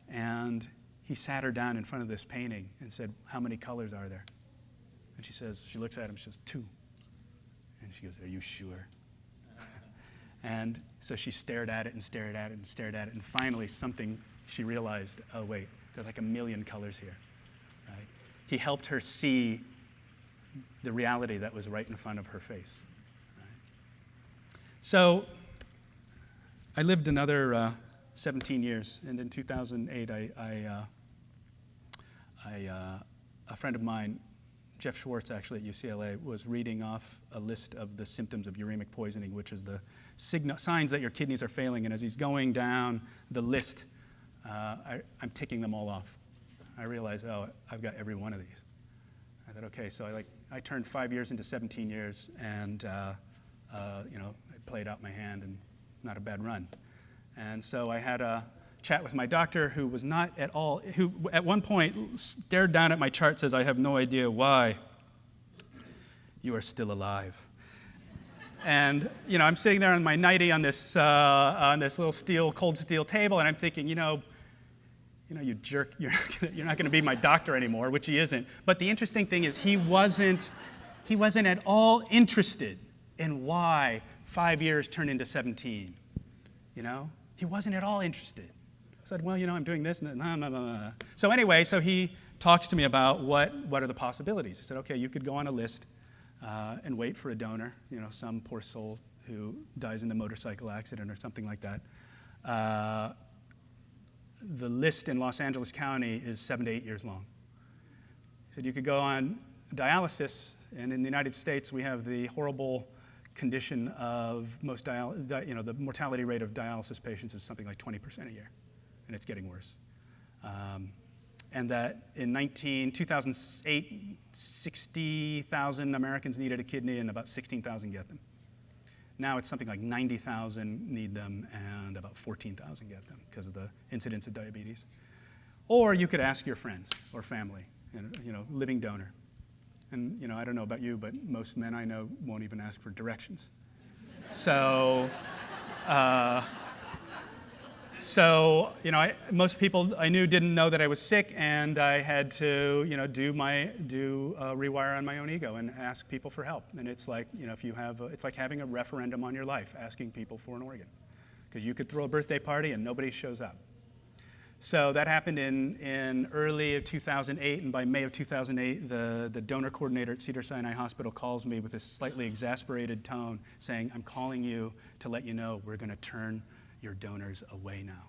And he sat her down in front of this painting and said, how many colors are there? And she looks at him, she says, 2. And she goes, are you sure? And so she stared at it and stared at it and stared at it. And finally she realized, oh wait, there are like 1 million colors here, right? He helped her see the reality that was right in front of her face. Right? So I lived another 17 years, and in 2008, a friend of mine, Jeff Schwartz, actually at UCLA, was reading off a list of the symptoms of uremic poisoning, which is the signs that your kidneys are failing. And as he's going down the list, I'm ticking them all off. I realized, I've got every one of these. I thought, okay, so I turned 5 years into 17 years, and I played out my hand, and not a bad run. And so I had a chat with my doctor, who was not at all, who at one point stared down at my chart, says, I have no idea why you are still alive. And I'm sitting there on my nightie on this little cold steel table, and I'm thinking, you jerk, you're not going to be my doctor anymore, which he isn't. But the interesting thing is he wasn't at all interested in why 5 years turned into 17. He wasn't at all interested. I said, well, I'm doing this, and no. So anyway, he talks to me about what are the possibilities. He said, okay, you could go on a list and wait for a donor, some poor soul who dies in a motorcycle accident or something like that. The list in Los Angeles County is 7 to 8 years long. He said you could go on dialysis, and in the United States we have the horrible condition of the mortality rate of dialysis patients is something like 20% a year, and it's getting worse. And that in 2008, 60,000 Americans needed a kidney, and about 16,000 get them. Now it's something like 90,000 need them, and about 14,000 get them because of the incidence of diabetes. Or you could ask your friends or family, living donor. And I don't know about you, but most men I know won't even ask for directions. So So, most people I knew didn't know that I was sick, and I had to, do rewire on my own ego and ask people for help. And it's like, if you have, it's like having a referendum on your life, asking people for an organ, because you could throw a birthday party and nobody shows up. So that happened in early of 2008, and by May of 2008, the donor coordinator at Cedars-Sinai Hospital calls me with this slightly exasperated tone, saying, "I'm calling you to let you know we're going to turn your donors away now."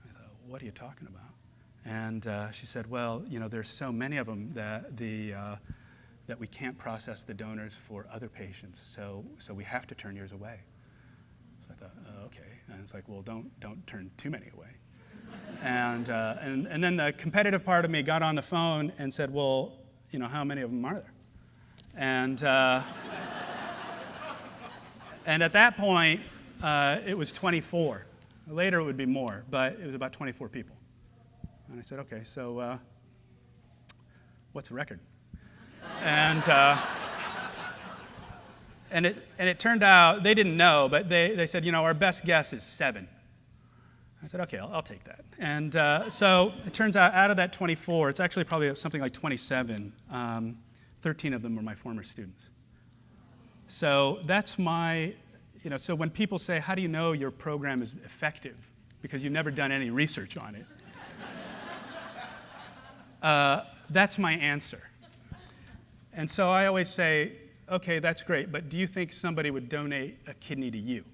I thought, "What are you talking about?" And she said, "Well, there's so many of them that that we can't process the donors for other patients, so we have to turn yours away." So I thought, "Oh, okay." And it's like, "Well, don't turn too many away." And then the competitive part of me got on the phone and said, "Well, how many of them are there?" And and at that point, it was 24. Later it would be more, but it was about 24 people. And I said, "Okay, so what's the record?" And it turned out, they didn't know, but they said, "Our best guess is 7." I said, "Okay, I'll take that." And so it turns out of that 24, it's actually probably something like 27. 13 of them were my former students. So that's my, so when people say, "How do you know your program is effective?" Because you've never done any research on it. That's my answer. And so I always say, "Okay, that's great, but do you think somebody would donate a kidney to you?"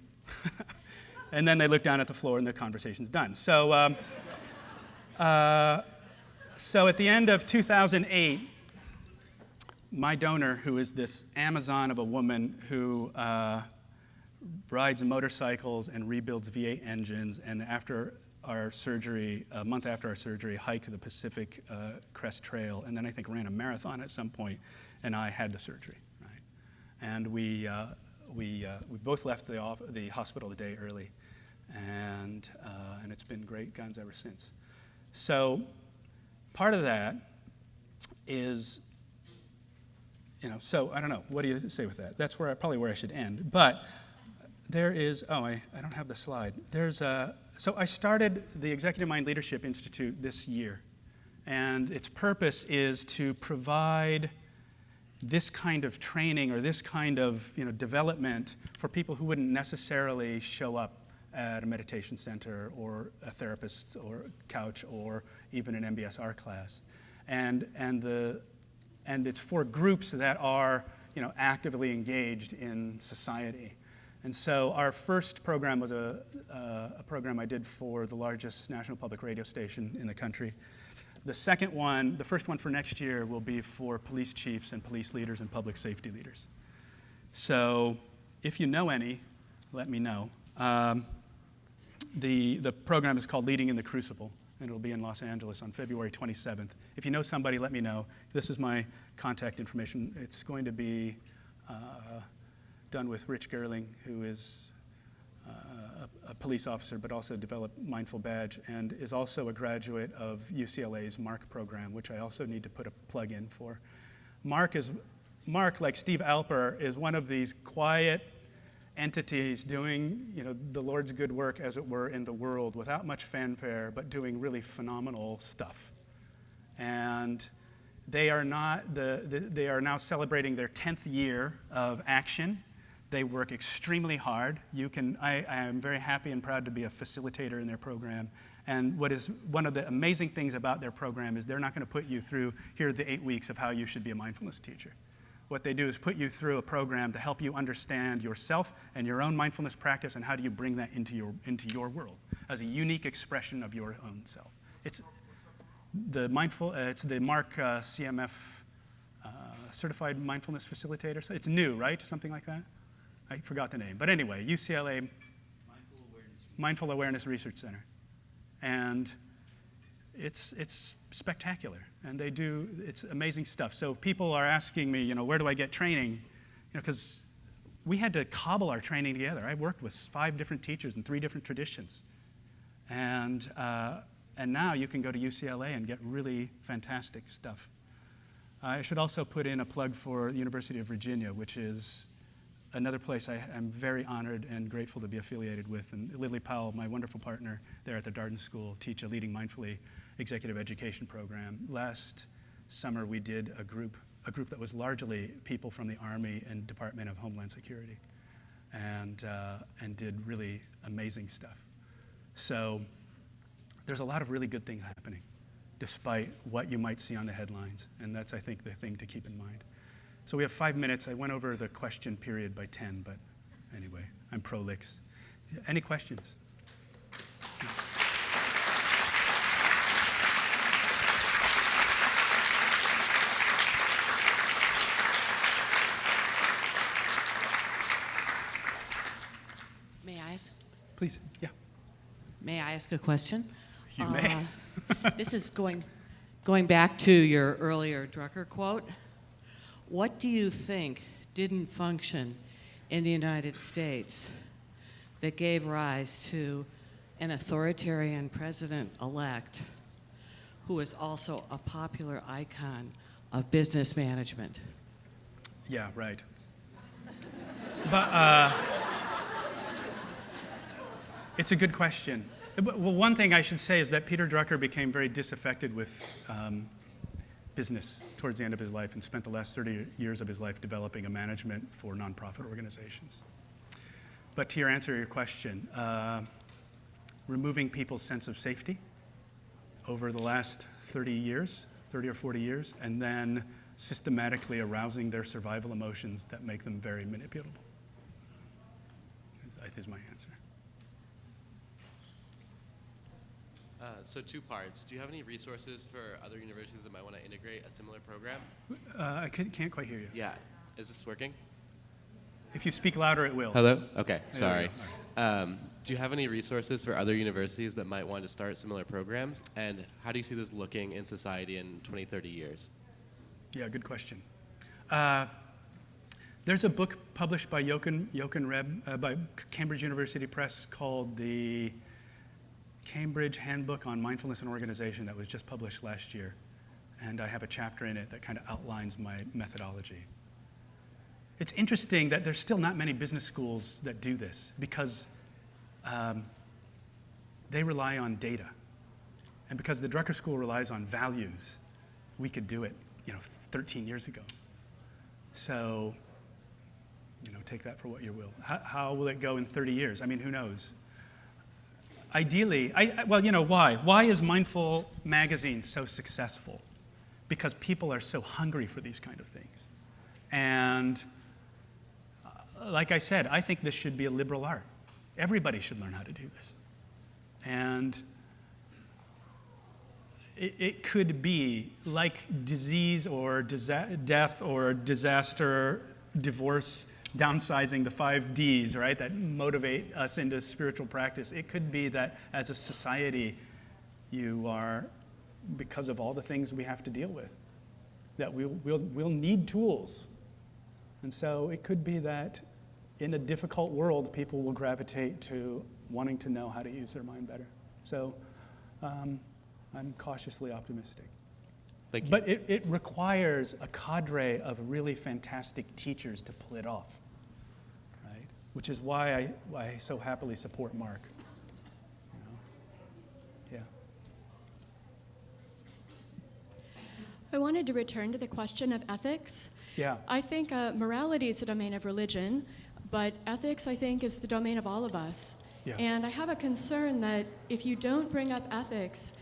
And then they look down at the floor and the conversation's done. So at the end of 2008, my donor, who is this Amazon of a woman who rides motorcycles and rebuilds V8 engines, and after our surgery, a month after our surgery, hiked the Pacific Crest Trail, and then I think ran a marathon at some point, and I had the surgery, right? And we both left the hospital a day early, and it's been great guns ever since. So part of that is, so I don't know, what do you say with that? That's probably where I should end. But there is, I don't have the slide. So I started the Executive Mind Leadership Institute this year, and its purpose is to provide this kind of training or this kind of development for people who wouldn't necessarily show up at a meditation center or a therapist's or couch or even an MBSR class, and it's for groups that are actively engaged in society. And so our first program was a program I did for the largest national public radio station in the country. The first one for next year will be for police chiefs and police leaders and public safety leaders. So if you know any, let me know. The program is called Leading in the Crucible, and it'll be in Los Angeles on February 27th. If you know somebody, let me know. This is my contact information. It's going to be done with Rich Gerling, who is a police officer, but also developed Mindful Badge, and is also a graduate of UCLA's MARC program, which I also need to put a plug in for. MARC, like Steve Alper, is one of these quiet entities doing the Lord's good work, as it were, in the world without much fanfare, but doing really phenomenal stuff. And they are now celebrating their 10th year of action. They work extremely hard. I am very happy and proud to be a facilitator in their program. And what is one of the amazing things about their program is they're not going to put you through, here are the 8 weeks of how you should be a mindfulness teacher. What they do is put you through a program to help you understand yourself and your own mindfulness practice, and how do you bring that into your world as a unique expression of your own self. It's the MARC CMF Certified Mindfulness Facilitator. So it's new, right? Something like that? I forgot the name. But anyway, UCLA Mindful Awareness Research Center. And it's spectacular, and it's amazing stuff. So if people are asking me, where do I get training? Because we had to cobble our training together. I worked with 5 different teachers in 3 different traditions. And now you can go to UCLA and get really fantastic stuff. I should also put in a plug for the University of Virginia, which is another place I'm very honored and grateful to be affiliated with. And Lily Powell, my wonderful partner there at the Darden School, teach a Leading Mindfully executive education program. Last summer, we did a group that was largely people from the Army and Department of Homeland Security, and did really amazing stuff. So there's a lot of really good things happening, despite what you might see on the headlines. And that's, I think, the thing to keep in mind. So we have 5 minutes. I went over the question period by 10, but anyway, I'm prolix. Any questions? May I ask? Please, yeah. May I ask a question? You may. This is going back to your earlier Drucker quote. What do you think didn't function in the United States that gave rise to an authoritarian president-elect who is also a popular icon of business management? Yeah, right. But it's a good question. Well, one thing I should say is that Peter Drucker became very disaffected with business towards the end of his life and spent the last 30 years of his life developing a management for nonprofit organizations. But to answer your question, removing people's sense of safety over the last 30 or 40 years, and then systematically arousing their survival emotions that make them very manipulable, is my answer. So 2 parts. Do you have any resources for other universities that might want to integrate a similar program? I can't quite hear you. Yeah. Is this working? If you speak louder, it will. Hello? Okay, There sorry. we go. Do you have any resources for other universities that might want to start similar programs? And how do you see this looking in society in 20, 30 years? Yeah, good question. There's a book published by Jochen Reb, by Cambridge University Press, called the Cambridge Handbook on Mindfulness and Organization that was just published last year. And I have a chapter in it that kind of outlines my methodology. It's interesting that there's still not many business schools that do this because they rely on data. And because the Drucker School relies on values, we could do it, 13 years ago. So, take that for what you will. How will it go in 30 years? I mean, who knows? Ideally, why? Why is Mindful Magazine so successful? Because people are so hungry for these kind of things. And like I said, I think this should be a liberal art. Everybody should learn how to do this. And it could be like disease or death or disaster, divorce, downsizing, the 5 Ds, right, that motivate us into spiritual practice. It could be that as a society, you are, because of all the things we have to deal with, that we'll need tools. And so it could be that in a difficult world, people will gravitate to wanting to know how to use their mind better. So I'm cautiously optimistic. Thank you. But it requires a cadre of really fantastic teachers to pull it off, right? Which is why I so happily support Mark. Yeah. I wanted to return to the question of ethics. Yeah. I think morality is the domain of religion, but ethics, I think, is the domain of all of us. Yeah. And I have a concern that if you don't bring up ethics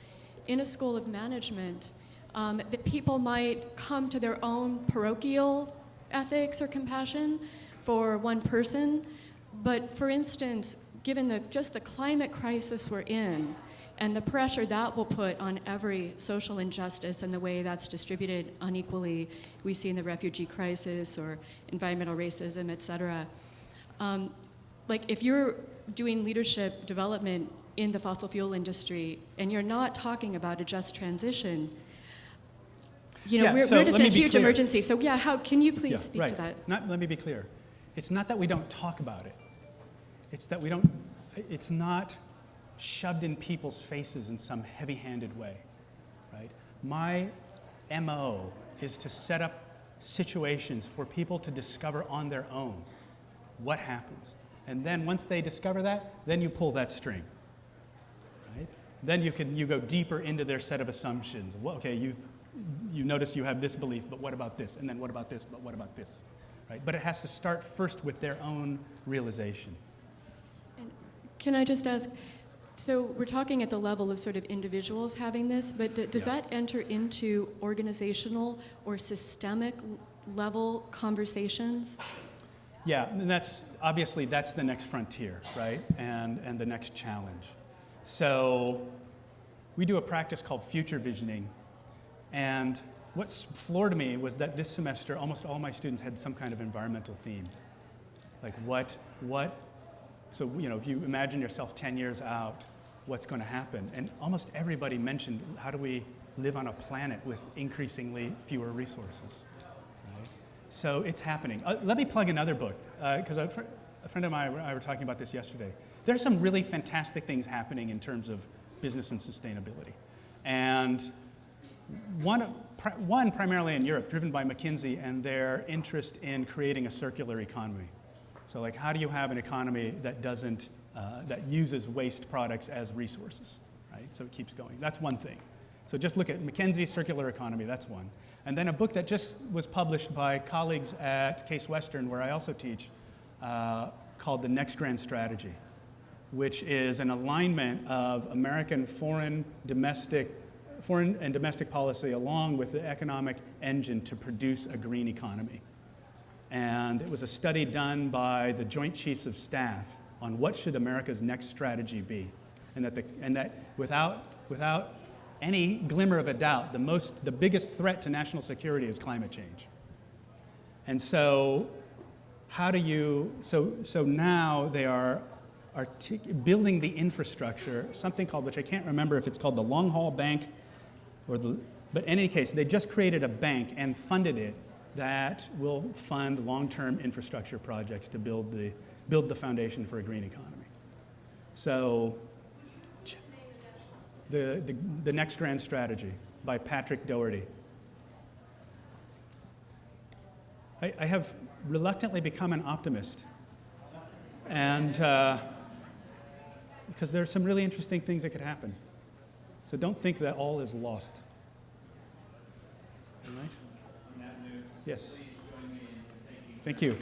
in a school of management, that people might come to their own parochial ethics or compassion for one person. But for instance, given just the climate crisis we're in and the pressure that will put on every social injustice and the way that's distributed unequally, we see in the refugee crisis or environmental racism, et cetera. Like if you're doing leadership development in the fossil fuel industry and you're not talking about a just transition, we're just in a huge emergency. So how can you please speak to that? Let me be clear. It's not that we don't talk about it. It's that it's not shoved in people's faces in some heavy-handed way, right? My MO is to set up situations for people to discover on their own What happens? And then once they discover that, then you pull that string. Right? Then you go deeper into their set of assumptions. Well, okay, you notice you have this belief, but what about this? And then what about this, but what about this? Right? But it has to start first with their own realization. And can I just ask, so we're talking at the level of sort of individuals having this, but does that enter into organizational or systemic level conversations? Yeah, and that's the next frontier, right? And the next challenge. So we do a practice called future visioning. And what floored me was that this semester, almost all my students had some kind of environmental theme. Like so, if you imagine yourself 10 years out, what's going to happen? And almost everybody mentioned, how do we live on a planet with increasingly fewer resources? Right? So it's happening. Let me plug another book, because a friend of mine and I were talking about this yesterday. There's some really fantastic things happening in terms of business and sustainability. And one primarily in Europe, driven by McKinsey and their interest in creating a circular economy. So like, how do you have an economy that doesn't, that uses waste products as resources, right? So it keeps going. That's one thing. So just look at McKinsey's circular economy, that's one. And then a book that just was published by colleagues at Case Western, where I also teach, called The Next Grand Strategy, which is an alignment of American foreign and domestic policy along with the economic engine to produce a green economy. And it was a study done by the Joint Chiefs of Staff on what should America's next strategy be. And that without any glimmer of a doubt, the biggest threat to national security is climate change. And so so now they are building the infrastructure, something called, which I can't remember if it's called the Long Haul Bank, but in any case, they just created a bank and funded it that will fund long-term infrastructure projects to build the foundation for a green economy. So, the Next Grand Strategy by Patrick Doherty. I have reluctantly become an optimist, and because there are some really interesting things that could happen. So don't think that all is lost. All right? Yes. Thank you.